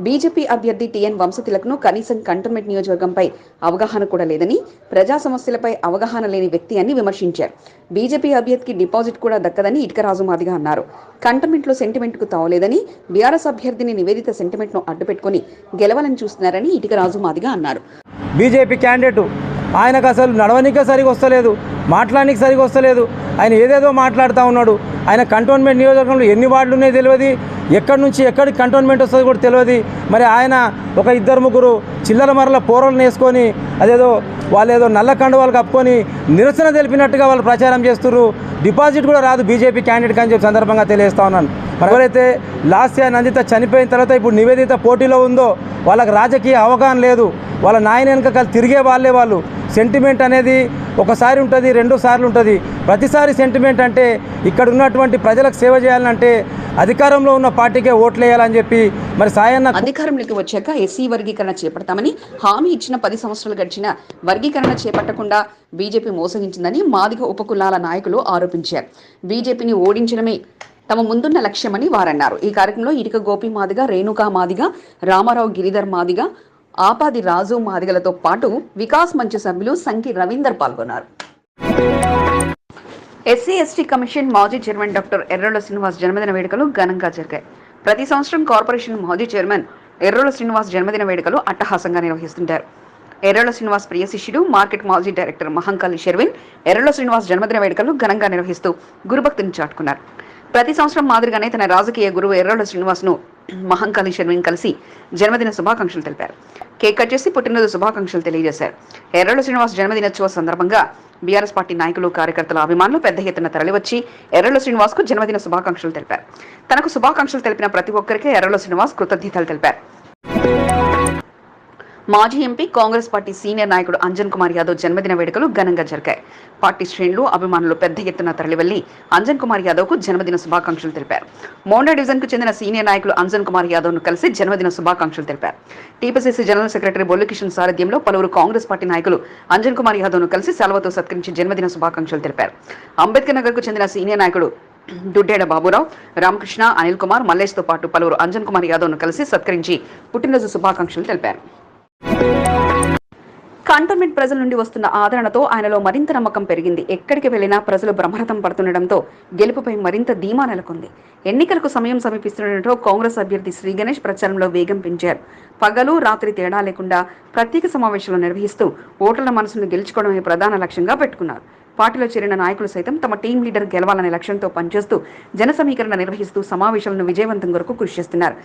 బీజేపీ అభ్యర్థి టీఎన్ వంశతిలక్ను కనీసం కంటోన్మెంట్ నియోజకవర్గంపై అవగాహన కూడా లేదని, ప్రజా సమస్యలపై అవగాహన లేని వ్యక్తి అని విమర్శించారు. బీజేపీ అభ్యర్థికి డిపాజిట్ కూడా దక్కదని ఇటిక రాజు మాదిగ అన్నారు. కంటోన్మెంట్లో సెంటిమెంట్ కు తావలేదని, బీఆర్ఎస్ అభ్యర్థిని నివేదిత సెంటిమెంట్ ను అడ్డుపెట్టుకుని గెలవాలని చూస్తున్నారని ఇటిక రాజు మాదిగ అన్నారు. బీజేపీ క్యాండిడేట్ ఆయనకు అసలు నడవనికే సరిగా వస్తలేదు, మాట్లాడడానికి సరిగా వస్తలేదు. ఆయన ఏదేదో మాట్లాడుతూ ఉన్నాడు. ఆయన కంటోన్మెంట్ నియోజకవర్గంలో ఎన్ని వార్డులు ఉన్నాయో తెలియదు, ఎక్కడి నుంచి ఎక్కడికి కంటోన్మెంట్ వస్తుందో కూడా తెలియదు. మరి ఆయన ఒక 2-3 చిల్లర మరల పోరలను వేసుకొని అదేదో వాళ్ళు ఏదో నల్ల కండువాలు కప్పుకొని నిరసన తెలిపినట్టుగా వాళ్ళు ప్రచారం చేస్తున్నారు. డిపాజిట్ కూడా రాదు బీజేపీ క్యాండిడేట్ అని చెప్పి సందర్భంగా తెలియజేస్తా ఉన్నాను. ఎవరైతే లాస్య నందిత చనిపోయిన తర్వాత ఇప్పుడు నివేదిత పోటీలో ఉందో వాళ్ళకి రాజకీయ అవగాహన లేదు. వాళ్ళ నాయన వెనక తిరిగే వాళ్ళే వాళ్ళు. సెంటిమెంట్ అనేది ఒకసారి ఉంటుంది, 2 సార్లు ఉంటుంది. ప్రతిసారి సెంటిమెంట్ అంటే ఇక్కడ ఉన్నటువంటి ప్రజలకు సేవ చేయాలంటే అధికారంలో ఉన్న పార్టీకే ఓట్లు వేయాలని చెప్పి మరి సాయన్న అధికారంలోకి వచ్చాక ఎస్సీ వర్గీకరణ చేపడతామని హామీ ఇచ్చిన 10 సంవత్సరాలు గడిచిన వర్గీకరణ చేపట్టకుండా బీజేపీ మోసగించిందని మాదిగ ఉపకులాల నాయకులు ఆరోపించారు. బీజేపీని ఓడించడమే తమ ముందున్న లక్ష్యమని వారన్నారు. ఈ కార్యక్రమంలో ఇటిక గోపి మాదిగ, రేణుకా మాదిగ, రామారావు గిరిధర్ మాదిగ, ఆపాది రాజు మాదిగలతో పాటు వికాస్ మంచ్ సభ్యులు సంకి రవీందర్ పాల్గొన్నారు. ఎస్సీ ఎస్టీ కమిషన్ మాజీ చైర్మన్ డాక్టర్ ఎర్రోళ్ల శ్రీనివాస్ జన్మదిన వేడుకలు ఘనంగా జరిగాయి. ప్రతి సంవత్సరం కార్పొరేషన్ మాజీ చైర్మన్ ఎర్రోళ్ల శ్రీనివాస్ జన్మదిన వేడుకలు అట్టహాసంగా నిర్వహిస్తుంటారు. ఎర్రోళ్ల శ్రీనివాస్ ప్రియ శిష్యుడు మార్కెట్ మాజీ డైరెక్టర్ మహంకాళి షెర్విన్ ఎర్రోళ్ల శ్రీనివాస్ జన్మదిన వేడుకలు ఘనంగా నిర్వహిస్తూ గురుభక్తిని చాటుకున్నారు. ప్రతి సంవత్సరం మాదిరిగానే తన రాజకీయ గురువు ఎర్రోళ్ల శ్రీనివాస్ ను మహంకాళి షెర్విన్ కలిసి జన్మదిన శుభాకాంక్షలు తెలిపారు. కేక్ కట్ చేసి పుట్టినరోజు శుభాకాంక్షలు తెలియజేశారు. ఎర్రోళ్ల శ్రీనివాస్ జన్మదినోత్సవ సందర్భంగా బీఆర్ఎస్ పార్టీ నాయకులు, కార్యకర్తల, అభిమానులు పెద్ద ఎత్తున తరలివచ్చి ఎర్రోళ్ల శ్రీనివాస్ కు జన్మదిన శుభాకాంక్షలు తెలిపారు. తనకు శుభాకాంక్షలు తెలిపిన ప్రతి ఒక్కరికి ఎర్రోళ్ల శ్రీనివాస్ కృతజ్ఞతలు తెలిపారు. మాజీ ఎంపీ, కాంగ్రెస్ పార్టీ సీనియర్ నాయకుడు అంజన్ కుమార్ యాదవ్ జన్మదిన వేడుకలు ఘనంగా జరిగాయి. పార్టీ శ్రేణులు, అభిమానులు పెద్ద ఎత్తున తరలివెళ్లి అంజన్ కుమార్ యాదవ్ కు జన్మదిన శుభాకాంక్షలు తెలిపారు. మోండా డివిజన్ కు చెందిన సీనియర్ నాయకులు అంజన్ కుమార్ యాదవ్ ను కలిసి జన్మదిన శుభాకాంక్షలు తెలిపారు. టీపీసీసీ జనరల్ సెక్రటరీ బొల్లి కిషన్ సారథ్యంలో పలువురు కాంగ్రెస్ పార్టీ నాయకులు అంజన్ కుమార్ యాదవ్ ను కలిసి సెలవుతో సత్కరించి జన్మదిన శుభాకాంక్షలు తెలిపారు. అంబేద్కర్ నగర్ కు చెందిన సీనియర్ నాయకుడు దుడ్డేడ బాబురావు, రామకృష్ణ, అనిల్ కుమార్, మల్లేష్ తో పాటు పలువురు అంజన్ కుమార్ యాదవ్ ను కలిసి సత్కరించి పుట్టినరోజు శుభాకాంక్షలు తెలిపారు. కంటోన్మెంట్ ప్రజల నుండి వస్తున్న ఆదరణతో ఆయనలో మరింత నమ్మకం పెరిగింది. ఎక్కడికి వెళ్లినా ప్రజలు బ్రహ్మరథం పడుతుండటంతో గెలుపుపై మరింత ధీమా నెలకొంది. ఎన్నికలకు సమయం సమీపిస్తుండటంతో కాంగ్రెస్ అభ్యర్థి శ్రీ గణేష్ ప్రచారంలో వేగం పెంచారు. పగలు రాత్రి తేడా లేకుండా ప్రత్యేక సమావేశాలు నిర్వహిస్తూ ఓటర్ల మనసును గెలుచుకోవడమే ప్రధాన లక్ష్యంగా పెట్టుకున్నారు. పార్టీలో చేరిన నాయకులు సైతం తమ టీం లీడర్ గెలవాలనే లక్ష్యంతో పనిచేస్తూ జన సమీకరణ నిర్వహిస్తూ సమావేశాలను విజయవంతం కొరకు కృషి చేస్తున్నారు.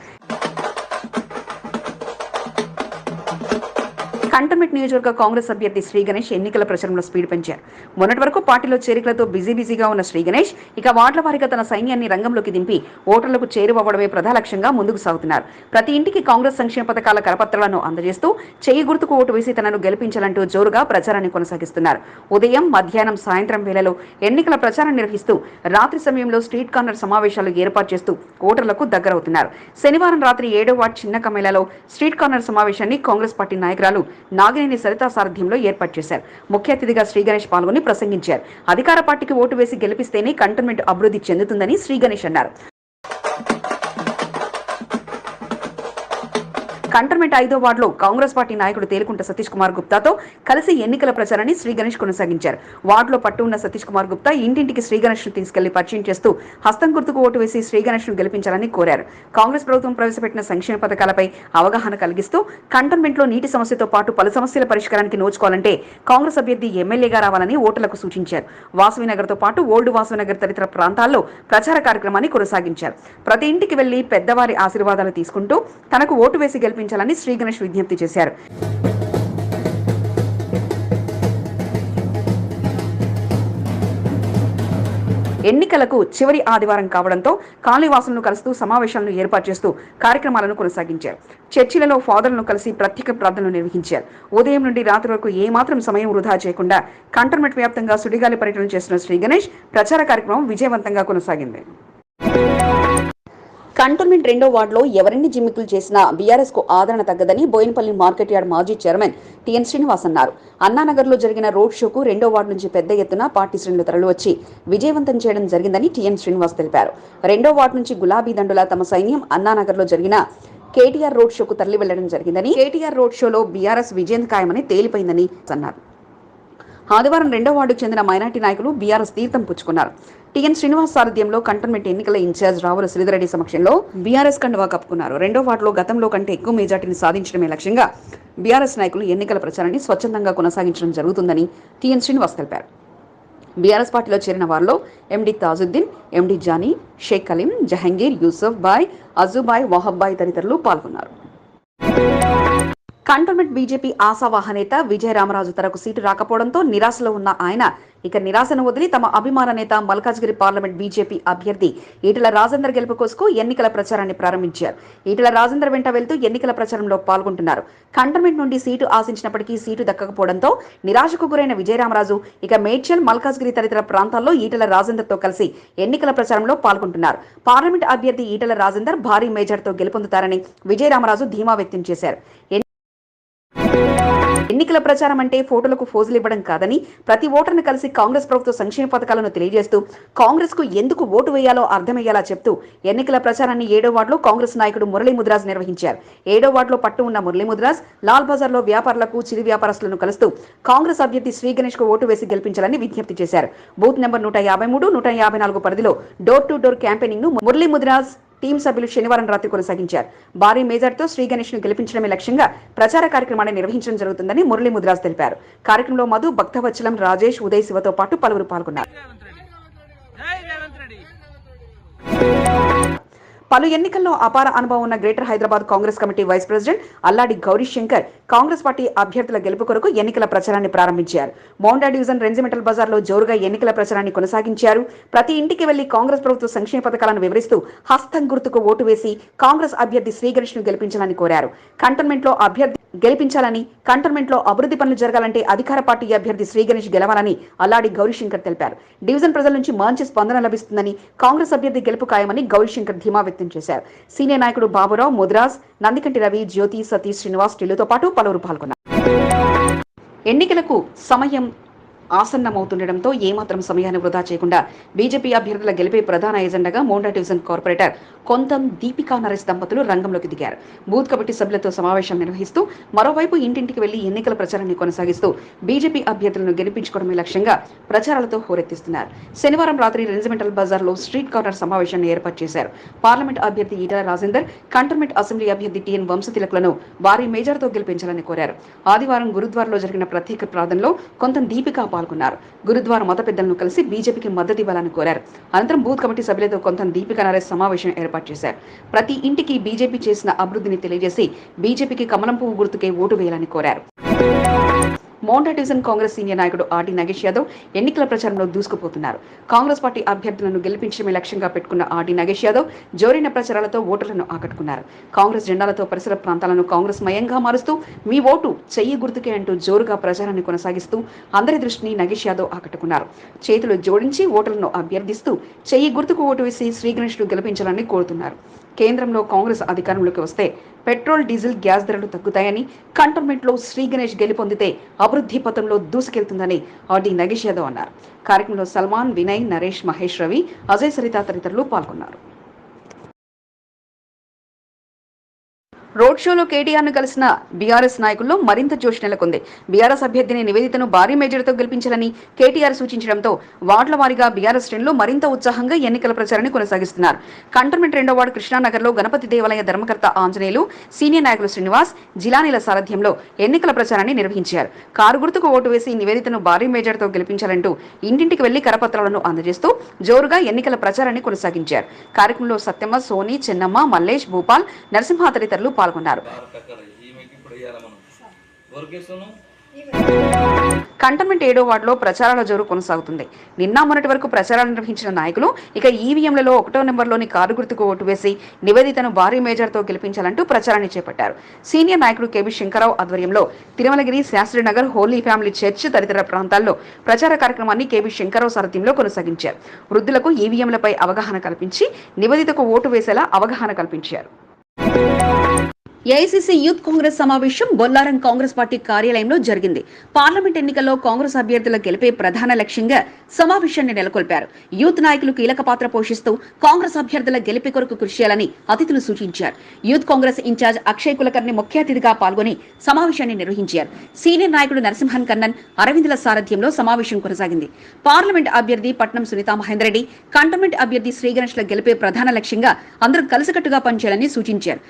కంటోన్మెంట్ నియోజకవర్గ కాంగ్రెస్ అభ్యర్థి శ్రీ గణేష్ ఎన్నికల ప్రచారంలో స్పీడ్ పెంచారు. మొన్నటి వరకు పార్టీలో చేరికలతో బిజీగా ఉన్న శ్రీ గణేష్ ఇక వార్డుల వారీగా తన సైన్యాన్ని రంగంలోకి దింపి ఓటర్లకు చేరువవ్వడమే ప్రధాన లక్ష్యంగా ముందుకు సాగుతున్నారు. ప్రతి ఇంటికి కాంగ్రెస్ సంక్షేమ పథకాల కరపత్రాలను అందజేస్తూ చేయి గుర్తుకు ఓటు వేసి తనను గెలిపించాలంటూ జోరుగా ప్రచారాన్ని కొనసాగిస్తున్నారు. ఉదయం, మధ్యాహ్నం, సాయంత్రం వేళలో ఎన్నికల ప్రచారం నిర్వహిస్తూ రాత్రి సమయంలో స్ట్రీట్ కార్నర్ సమావేశాలు ఏర్పాటు చేస్తూ ఓటర్లకు దగ్గరవుతున్నారు. శనివారం రాత్రి 7వ వార్డు చిన్న కమేలాలో స్ట్రీట్ కార్నర్ సమావేశాన్ని కాంగ్రెస్ పార్టీ నాయకురాలు నాగినేని సరిత సారథ్యంలో ఏర్పాటు చేశారు. ముఖ్య అతిథిగా శ్రీ గణేష్ పాల్గొని ప్రసంగించారు. అధికార పార్టీకి ఓటు వేసి గెలిపిస్తేనే కంటోన్మెంట్ అభివృద్ధి చెందుతుందని శ్రీ గణేష్ అన్నారు. కంటోన్మెంట్ 5వ వార్డులో కాంగ్రెస్ పార్టీ నాయకుడు తేలుకుంట సతీష్ కుమార్ గుప్తాతో కలిసి ఎన్నికల ప్రచారాన్ని శ్రీ గణేష్ కొనసాగించారు. వార్డులో పట్టు ఉన్న సతీష్ కుమార్ గుప్తా ఇంటింటికి శ్రీ గణేష్ ను తీసుకెళ్లి పరిచయం చేస్తూ హస్తం గుర్తుకు ఓటు వేసి శ్రీ గణేష్ ను గెలిపించాలని కోరారు. కాంగ్రెస్ ప్రభుత్వం ప్రవేశపెట్టిన సంక్షేమ పథకాలపై అవగాహన కలిగిస్తూ కంటోన్మెంట్ లో నీటి సమస్యతో పాటు పలు సమస్యల పరిష్కారానికి నోచుకోవాలంటే కాంగ్రెస్ అభ్యర్థి ఎమ్మెల్యేగా రావాలని ఓటర్లకు సూచించారు. వాసవినగర్ తో పాటు ఓల్డ్ వాసవినగర్ తదితర ప్రాంతాల్లో ప్రచార కార్యక్రమాన్ని కొనసాగించారు. ప్రతి ఇంటికి వెళ్లి పెద్దవారి ఆశీర్వాదాలు తీసుకుంటూ తనకు ఓటు వేసి గెలిపించాలని శ్రీ గణేష్ విజ్ఞప్తి చేశారు. ఎన్నికలకు చివరి ఆదివారం కావడంతో కాలనీవాసులను కలుస్తూ సమావేశాలను ఏర్పాటు చేస్తూ కార్యక్రమాలను కొనసాగించారు. చర్చిలలో ఫాదర్లను కలిసి ప్రత్యేక ప్రార్థనలు నిర్వహించారు. ఉదయం నుండి రాత్రి వరకు ఏమాత్రం సమయం వృధా చేయకుండా కంటోన్మెంట్ వ్యాప్తంగా సుడిగాలి పర్యటన చేస్తున్న శ్రీ గణేష్ ప్రచార కార్యక్రమం విజయవంతంగా కొనసాగింది. కంటోన్మెంట్ 2వ వార్డులో ఎవరెన్ని జిమ్మికులు చేసినా బీఆర్ఎస్ కు ఆదరణ తగ్గదని బోయినపల్లి మార్కెట్ యార్డ్ మాజీ చైర్మన్ టిఎన్ శ్రీనివాస్ అన్నారు. అన్నానగర్ లో జరిగిన రోడ్ షోకు 2వ వార్డు నుంచి పెద్ద ఎత్తున పార్టీ శ్రేణులు తరలివచ్చి విజయవంతం చేయడం జరిగిందని టిఎన్ శ్రీనివాస్ తెలిపారు. 2వ వార్డు నుంచి గులాబీ దండుల తమ సైన్యం అన్నానగర్ లో జరిగిన కేటీఆర్ రోడ్ షోకు తరలి వెళ్లడం జరిగిందని, కేటీఆర్ రోడ్ షోలో బీఆర్ఎస్ విజయం ఖాయమని తేలిపోయిందని అన్నారు. ఆదివారం 2వ వార్డుకు చెందిన మైనార్టీ నాయకులు బీఆర్ఎస్ తీర్థం పుచ్చుకున్నారు. టిఎన్ శ్రీనివాస్ సారథ్యంలో కంటోన్మెంట్ ఎన్నికల ఇన్ఛార్జ్ రావుల శ్రీధరెడ్డి సమక్షంలో బీఆర్ఎస్ కండువా కప్పుకున్నారు. 2వ వార్డులో గతంలో కంటే ఎక్కువ మెజార్టీని సాధించడమే లక్ష్యంగా బీఆర్ఎస్ నాయకులు ఎన్నికల ప్రచారాన్ని స్వచ్ఛందంగా కొనసాగించడం జరుగుతుందని టిఎన్ శ్రీనివాస్ తెలిపారు. బీఆర్ఎస్ పార్టీలో చేరిన వారిలో ఎండి తాజుద్దీన్, ఎండి జానీ, షేక్ కలీం, జహంగీర్, యూసఫ్ బాయ్, అజుబాయ్, వహబ్బాయ్ తదితరులు పాల్గొన్నారు. కంటోన్మెంట్ బీజేపీ ఆశావాహ నేత విజయరామరాజు తనకు సీటు రాకపోవడంతో నిరాశలో ఉన్న ఆయన ఇక నిరాశను వదిలి తమ అభిమాన నేత మల్కాజ్గిరి పార్లమెంట్ బీజేపీ అభ్యర్థి ఈటెల రాజేందర్ గెలుపు కోసం ఎన్నికల ప్రచారాన్ని ప్రారంభించారు. ఈటెల రాజేందర్ వెంట వెళ్తూ ఎన్నికల ప్రచారంలో పాల్గొంటున్నారు. కంటోన్మెంట్ నుండి సీటు ఆశించినప్పటికీ సీటు దక్కకపోవడంతో నిరాశకు గురైన విజయరామరాజు ఇక మేడ్చల్, మల్కాజ్గిరి తదితర ప్రాంతాల్లో ఈటెల రాజేందర్ తో కలిసి ఎన్నికల ప్రచారంలో పాల్గొంటున్నారు. పార్లమెంట్ అభ్యర్థి ఈటెల రాజేందర్ భారీ మేజర్తో గెలుపొందుతారని విజయరామరాజు ధీమా వ్యక్తం చేశారు. ఎన్నికల ప్రచారం అంటే ఫోటోలకు ఫోజులు ఇవ్వడం కాదని ప్రతి ఓటర్ను కలిసి కాంగ్రెస్ ప్రభుత్వ సంక్షేమ పథకాలను తెలియజేస్తూ కాంగ్రెస్ కు ఎందుకు ఓటు వేయాలో అర్థమయ్యేలా చెప్తూ ఎన్నికల ప్రచారాన్ని 7వ వార్డులో కాంగ్రెస్ నాయకుడు మురళీ ముద్రాజ్ నిర్వహించారు. 7వ వార్డులో పట్టు ఉన్న మురళీ ముద్రాజ్ లాల్ బజార్ లో వ్యాపారులకు, చిరు వ్యాపారస్తులను కలుస్తూ కాంగ్రెస్ అభ్యర్థి శ్రీ గణేష్ కు ఓటు వేసి గెలిపించాలని విజ్ఞప్తి చేశారు. బూత్ నెంబర్ 153, 154 పరిధిలో డోర్ టు డోర్ క్యాంపెయినింగ్ ను మురళీ ముద్రాజ్ టీం సభ్యులు శనివారం రాత్రి కొనసాగించారు. భారీ మేజర్తో శ్రీ గణేష్ ను గెలిపించడమే లక్ష్యంగా ప్రచార కార్యక్రమాన్ని నిర్వహించడం జరుగుతుందని మురళీ ముద్రాజ్ తెలిపారు. కార్యక్రమంలో మధు, భక్తవత్సలం, రాజేష్, ఉదయ్ శివతో పాటు పలువురు పాల్గొన్నారు. పలు ఎన్నికల్లో అపార అనుభవం ఉన్న greater Hyderabad Congress committee vice president Alladi Gauri Shankar Congress party అభ్యర్థుల గెలుపు కొరకు ఎన్నికల ప్రచారాన్ని ప్రారంభించారు. మోండా డివిజన్ రెజిమెంటల్ బజార్ లో జోరుగా ఎన్నికల ప్రచారాన్ని కొనసాగించారు. ప్రతి ఇంటికి వెళ్లి కాంగ్రెస్ ప్రభుత్వ సంక్షేమ పథకాలను వివరిస్తూ హస్తం గుర్తుకు ఓటు వేసి కాంగ్రెస్ అభ్యర్థి శ్రీ గణేష్ ను గెలిపించాలని కోరారు. కంటోన్మెంట్ లో అభ్యర్థి గెలిపించాలని, కంటోన్మెంట్ లో అభివృద్ధి పనులు జరగాలంటే అధికార పార్టీ అభ్యర్థి శ్రీ గణేష్ గెలవాలని అల్లాడి గౌరీశంకర్ తెలిపారు. డివిజన్ ప్రజల నుంచి మంచి స్పందన లభిస్తుందని, కాంగ్రెస్ అభ్యర్థి గెలుపు ఖాయమని గౌరీశంకర్ ధీమా వ్యక్తం చేశారు. సీనియర్ నాయకుడు బాబురావు, ముద్రాజ్, నందికంటి రవి, జ్యోతి, సతీష్, శ్రీనివాస్, టిల్లుతో పాటు పలువురు పాల్గొన్నారు. ఎన్నికలకు సమయం ఆసన్నమవుతుండటంతో ఏమాత్రం సమయాన్ని వృధా చేయకుండా బీజేపీ అభ్యర్థుల గెలిపే ప్రధాన ఎజెండాగా మోండా డివిజన్ కార్పొరేటర్ కొంతం దీపికా నరేష్ దంపతులు రంగంలోకి దిగారు. బూత్ కమిటీ సభ్యులతో సమావేశం నిర్వహిస్తూ మరోవైపు ఇంటింటికి వెళ్లి ఎన్నికల ప్రచారాన్ని కొనసాగిస్తూ బీజేపీ అభ్యర్థులను గెలిపించుకోవడమే లక్ష్యంగా ప్రచారాలతో హోరెత్తిస్తున్నారు. శనివారం రాత్రి రెజిమెంటల్ బజార్ లో స్ట్రీట్ కార్నర్ సమావేశాన్ని ఏర్పాటు చేశారు. పార్లమెంట్ అభ్యర్థి ఈటల రాజేందర్, కంటోన్మెంట్ అసెంబ్లీ అభ్యర్థి టిఎన్ వంశతిలకులను భారీ మేజర్తో గెలిపించాలని కోరారు. ఆదివారం గురుద్వారాలో జరిగిన ప్రత్యేక ప్రార్థనలో కొంత దీపిక పాల్గొన్నారు. గురుద్వార మత పెద్దలను కలిసి బీజేపీకి మద్దతు ఇవ్వాలని కోరారు. అనంతరం బూత్ కమిటీ సభ్యులతో కొంత దీపికా నరేష్ సమావేశం ఏర్పాటు చేశారు. ప్రతి ఇంటికి బీజేపీ చేసిన అభివృద్ధిని తెలియజేసి బీజేపీకి కమలం పువ్వు గుర్తుకే ఓటు వేయాలని కోరారు. మోండా డివిజన్ కాంగ్రెస్ సీనియర్ నాయకుడు ఆర్డి నాగేష్ యాదవ్ ఎన్నికల ప్రచారంలో దూసుకుపోతున్నారు. కాంగ్రెస్ పార్టీ అభ్యర్థులను గెలిపించడమే లక్ష్యంగా పెట్టుకున్న ఆర్డి నాగేష్ యాదవ్ జోరైన ప్రచారాలతో ఓటర్లను ఆకట్టుకున్నారు. కాంగ్రెస్ జెండాలతో పరిసర ప్రాంతాలను కాంగ్రెస్ మయంగా మారుస్తూ మీ ఓటు చెయ్యి గుర్తుకే అంటూ జోరుగా ప్రచారాన్ని కొనసాగిస్తూ అందరి దృష్టిని నాగేష్ యాదవ్ ఆకట్టుకున్నారు. చేతులు జోడించి ఓటర్లను అభ్యర్థిస్తూ చెయ్యి గుర్తుకు ఓటు వేసి శ్రీ గణేష్ ను గెలిపించాలని కోరుతున్నారు. కేంద్రంలో కాంగ్రెస్ అధికారంలోకి వస్తే పెట్రోల్, డీజిల్, గ్యాస్ ధరలు తగ్గుతాయని, కంటోన్మెంట్ లో శ్రీ గణేష్ గెలుపొందితే అభివృద్ధి పథంలో దూసుకెళ్తుందని ఆర్డి నాగేష్ యాదవ్ అన్నారు. కార్యక్రమంలో సల్మాన్, వినయ్, నరేష్, మహేష్, రవి, అజయ్, సరిత తదితరులు పాల్గొన్నారు. రోడ్ షోలో కేటీఆర్ను కలిసిన బీఆర్ఎస్ నాయకుల్లో మరింత జోష్ నెలకొంది. బీఆర్ఎస్ అభ్యర్థిని నివేదితను భారీ మేజర్తో గెలిపించాలని కేటీఆర్ సూచించడంతో వార్డుల వారీగా బీఆర్ఎస్ శ్రేణులు మరింత ఉత్సాహంగా ఎన్నికల ప్రచారాన్ని కొనసాగిస్తున్నారు. కంటోన్మెంట్ 2వ వార్డు కృష్ణానగర్లో గణపతి దేవాలయ ధర్మకర్త ఆంజనేయులు, సీనియర్ నాయకులు శ్రీనివాస్, జిలానీల సారథ్యంలో ఎన్నికల ప్రచారాన్ని నిర్వహించారు. కారు గుర్తుకు ఓటు వేసి నివేదితను భారీ మేజర్తో గెలిపించాలంటూ ఇంటింటికి వెళ్లి కరపత్రాలను అందజేస్తూ జోరుగా ఎన్నికల ప్రచారాన్ని కొనసాగించారు. కార్యక్రమంలో సత్యమ్మ, సోని, చెన్నమ్మ, మల్లేష్, భూపాల్, నరసింహ తదితరులు పాల్గొన్నారు. కంటోన్మెంట్ 7వ వార్డులో ప్రచారాల జోరు కొనసాగుతుంది. నిన్న మొన్నటి వరకు ప్రచారాలు నిర్వహించిన నాయకులు ఇక ఈవీఎంలలో 1వ నెంబర్లోని కారు గుర్తుకు ఓటు వేసి నివేదితను భారీ మేజర్తో గెలిపించాలంటూ ప్రచారాన్ని చేపట్టారు. సీనియర్ నాయకుడు కేబీ శంకరరావు ఆధ్వర్యంలో తిరుమలగిరి, శాస్త్రీనగర్, హోలీ ఫ్యామిలీ చర్చ్ తదితర ప్రాంతాల్లో ప్రచార కార్యక్రమాన్ని కేబీ శంకరరావు సారథ్యంలో కొనసాగించారు. వృద్ధులకు ఈవీఎంలపై అవగాహన కల్పించి నివేదితకు ఓటు వేసేలా అవగాహన కల్పించారు. ఏఐసీసీ యూత్ కాంగ్రెస్ సమావేశం బొల్లారం కాంగ్రెస్ పార్టీ కార్యాలయంలో జరిగింది. పార్లమెంట్ ఎన్నికల్లో కాంగ్రెస్ అభ్యర్థుల గెలిపే ప్రధాన లక్ష్యంగా సమావేశాన్ని నెలకొల్పారు. యూత్ నాయకులు కీలక పాత్ర పోషిస్తూ కాంగ్రెస్ అభ్యర్థుల గెలిపి కొరకు కృషి చేయాలని అతిథులు సూచించారు. యూత్ కాంగ్రెస్ ఇన్ఛార్జ్ అక్షయ్ కులకర్ణి ముఖ్య అతిథిగా పాల్గొని సమావేశాన్ని నిర్వహించారు. సీనియర్ నాయకుడు నరసింహన్ కన్నన్, అరవిందుల సారథ్యంలో సమావేశం కొనసాగింది. పార్లమెంట్ అభ్యర్థి పట్నం సునీతా మహేందర్ రెడ్డి, కంటోన్మెంట్ అభ్యర్థి శ్రీ గణేష్ల గెలిపే ప్రధాన లక్ష్యంగా అందరూ కలిసికట్టుగా పనిచేయాలని సూచించారు.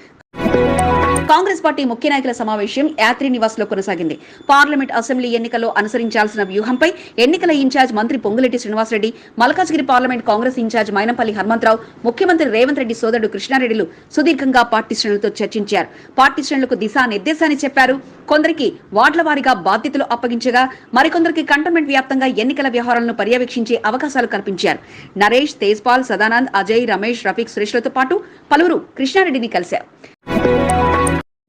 కాంగ్రెస్ పార్టీ ముఖ్య నాయకుల సమావేశం యాత్రి నివాస్ లో కొనసాగింది. పార్లమెంట్, అసెంబ్లీ ఎన్నికల్లో అనుసరించాల్సిన వ్యూహంపై ఎన్నికల ఇన్ఛార్జ్ మంత్రి పొంగులేటి శ్రీనివాసరెడ్డి, మల్కాజ్గిరి పార్లమెంట్ కాంగ్రెస్ ఇన్ఛార్జ్ మైనంపల్లి హనుమంతరావు, ముఖ్యమంత్రి రేవంత్ రెడ్డి సోదరుడు కృష్ణారెడ్డిలు సుదీర్ఘంగా పార్టీ శ్రేణులతో చర్చించారు. పార్టీ శ్రేణులకు దిశానిర్దేశాన్ని చెప్పారు. కొందరికి వార్డుల వారీగా బాధ్యతలు అప్పగించగా మరికొందరికి కంటోన్మెంట్ వ్యాప్తంగా ఎన్నికల వ్యవహారాలను పర్యవేక్షించే అవకాశాలు కల్పించారు. నరేష్, తేజ్పాల్, సదానంద్, అజయ్, రమేష్, రఫీక్, సురేష్లతో పాటు పలువురు కృష్ణారెడ్డిని కలిశారు.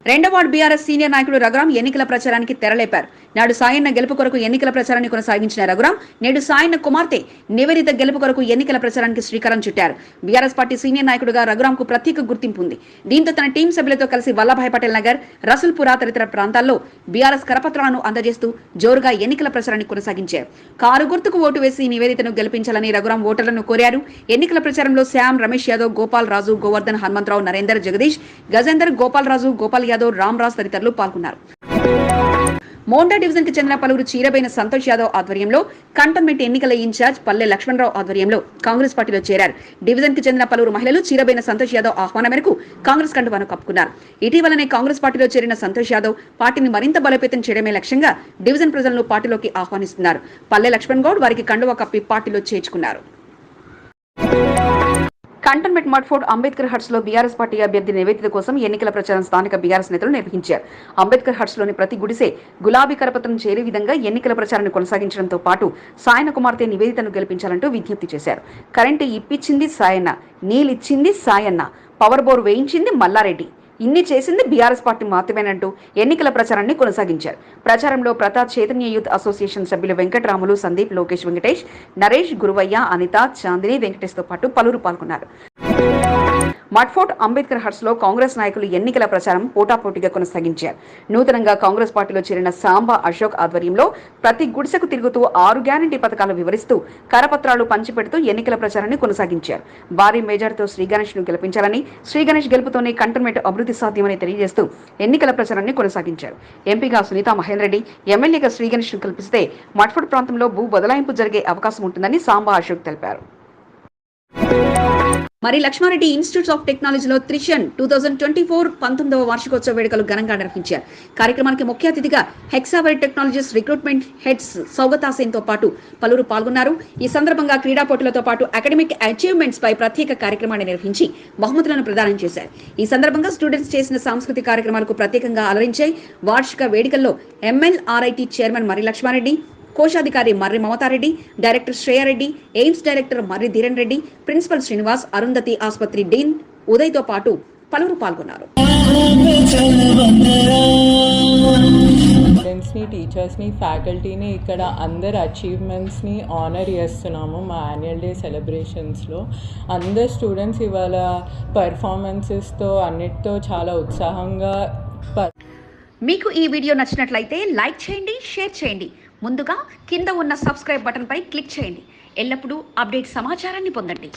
రెండో వార్డు బీఆర్ఎస్ సీనియర్ నాయకుడు రఘురాం ఎన్నికల ప్రచారానికి తెరలేపారు. నాడు సాయన్న గెలుపు కొరకు ఎన్నికల ప్రచారాన్ని కొనసాగించిన రఘురాం నేడు సాయన్న కుమార్తె నివేదిత గెలుపు కొరకు ఎన్నికల ప్రచారానికి శ్రీకారం చుట్టారు. బీఆర్ఎస్ పార్టీ సీనియర్ నాయకుడిగా రఘురాంకు ప్రత్యేక గుర్తింపు ఉంది. దీంతో తన టీం సభ్యులతో కలిసి వల్లభాయ్ పటేల్ నగర్, రసూల్పురా తదితర ప్రాంతాల్లో బీఆర్ఎస్ కరపత్రాలను అందజేస్తూ జోరుగా ఎన్నికల ప్రచారాన్ని కొనసాగించారు. కారు గుర్తుకు ఓటు వేసి నివేదితను గెలిపించాలని రఘురాం ఓటర్లను కోరారు. ఎన్నికల ప్రచారంలో శ్యామ్, రమేష్ యాదవ్, గోపాల్ రాజు, గోవర్ధన్, హనుమంతరావు, నరేందర్, జగదీష్, గజేందర్, గోపాల్ రాజు, గోపాల్ యాదవ్, రామ్ రాజ్ తదితరులు పాల్గొన్నారు. మోండా డివిజన్ కి చెందిన పలువురు చీరబైన సంతోష్ యాదవ్ ఆధ్వర్యంలో కంటోన్మెంట్ ఎన్నికల ఇన్ఛార్జ్ పల్లె లక్ష్మణరావు ఆధ్వర్యంలో కాంగ్రెస్ పార్టీలో చేరారు. డివిజన్ కి చెందిన పలువురు మహిళలు చీరబైన సంతోష్ యాదవ్ ఆహ్వానం మేరకు కాంగ్రెస్ కండువాను కప్పుకున్నారు. ఇటీవలనే కాంగ్రెస్ పార్టీలో చేరిన సంతోష్ యాదవ్ పార్టీని మరింత బలోపేతం చేయడమే లక్ష్యంగా డివిజన్ ప్రజలను పార్టీలోకి ఆహ్వానిస్తున్నారు. పల్లె లక్ష్మణ్ గౌడ్ వారికి కండువా కప్పి పార్టీలో చేర్చుకున్నారు. కంటోన్మెంట్ మడ్ఫోర్డ్ అంబేద్కర్ హట్స్ లో బీఆర్ఎస్ పార్టీ అభ్యర్థి నివేదిత కోసం ఎన్నికల ప్రచారం స్థానిక బీఆర్ఎస్ నేతలు నిర్వహించారు. అంబేద్కర్ హట్స్ లోని ప్రతి గుడిసే గులాబీ కరపత్రం చేరే విధంగా ఎన్నికల ప్రచారాన్ని కొనసాగించడంతో పాటు సాయన్న కుమార్తె నివేదితను గెలిపించాలంటూ విజ్ఞప్తి చేశారు. కరెంటు ఇప్పించింది సాయన్న, నీళ్ళిచ్చింది సాయన్న, పవర్ బోర్ వేయించింది మల్లారెడ్డి, ఇన్ని చేసింది బీఆర్ఎస్ పార్టీ మాత్రమేనంటూ ఎన్నికల ప్రచారాన్ని కొనసాగించారు. ప్రచారంలో ప్రతాప్ చైతన్య యూత్ అసోసియేషన్ సభ్యులు వెంకటరాములు, సందీప్, లోకేష్, వెంకటేష్, నరేష్, గురువయ్య, అనిత, చాందిని, వెంకటేష్ తో పాటు పలువురు పాల్గొన్నారు. మడ్ఫోర్డ్ అంబేద్కర్ హట్స్ లో కాంగ్రెస్ నాయకులు ఎన్నికల ప్రచారం పోటాపోటీగా కొనసాగించారు. నూతనంగా కాంగ్రెస్ పార్టీలో చేరిన సాంబా అశోక్ ఆధ్వర్యంలో ప్రతి గుడిసెకు తిరుగుతూ 6 గ్యారంటీ పథకాలు వివరిస్తూ కరపత్రాలు పంచిపెడుతూ ఎన్నికల ప్రచారాన్ని కొనసాగించారు. భారీ మెజార్టీతో శ్రీగణేష్ ను గెలిపించాలని, శ్రీగణేష్ గెలుపుతోనే కంటోన్మెంట్ అభివృద్ధి సాధ్యమని తెలియజేస్తూ ఎన్నికల ప్రచారాన్ని కొనసాగించారు. ఎంపీగా సునీతా మహేందర్ రెడ్డి, ఎమ్మెల్యేగా శ్రీగణేష్ ను కల్పిస్తే మడ్ఫోర్డ్ ప్రాంతంలో భూ బదలాయింపు జరిగే అవకాశం ఉంటుందని సాంబా అశోక్ తెలిపారు. మరి లక్ష్మారెడ్డి ఇన్స్టిట్యూట్ ఆఫ్ టెక్నాలజీలో త్రిషన్ 2024 19వ వార్షికోత్సవ వేడుకలు ఘనంగా నిర్వహించారు. కార్యక్రమానికి ముఖ్య అతిథిగా హెక్సావైర్ టెక్నాలజీస్ రిక్రూట్మెంట్ హెడ్స్ సౌగతాసేన్తో పాటు పలువురు పాల్గొన్నారు. ఈ సందర్భంగా క్రీడా పోటీలతో పాటు అకాడమిక్ అచీవ్మెంట్స్ పై ప్రత్యేక కార్యక్రమాన్ని నిర్వహించి బహుమతులను ప్రదానం చేశారు. ఈ సందర్భంగా స్టూడెంట్స్ చేసిన సాంస్కృతిక కార్యక్రమాలకు ప్రత్యేకంగా అలరించాయి. వార్షిక వేడుకల్లో ఎంఎల్ఆర్ఐటి చైర్మన్ మరి లక్ష్మారెడ్డి, కోశాధికారి Marri Mamatareddy, director Shreyareddy, AIIMS director Marri Dheeran Reddy, principal Srinivas, Arundhati ఆసుపత్రి డీన్ ఉదయ్తో పాటు పలువురు పాల్గొన్నారు. స్టూడెంట్స్ని, టీచర్స్ని, ఫ్యాకల్టీని ఇక్కడ అందరు అచీవ్మెంట్స్ని ఆనర్ చేస్తున్నాము. మా యాన్యువల్ డే సెలబ్రేషన్స్లో అందరు స్టూడెంట్స్ ఇవాళ పర్ఫార్మెన్సెస్తో అన్నిటితో చాలా ఉత్సాహంగా. మీకు ఈ వీడియో నచ్చినట్లయితే లైక్ చేయండి, షేర్ చేయండి. ముందుగా కింద ఉన్న సబ్స్క్రైబ్ బటన్పై క్లిక్ చేయండి. ఎల్లప్పుడూ అప్డేట్ సమాచారాన్ని పొందండి.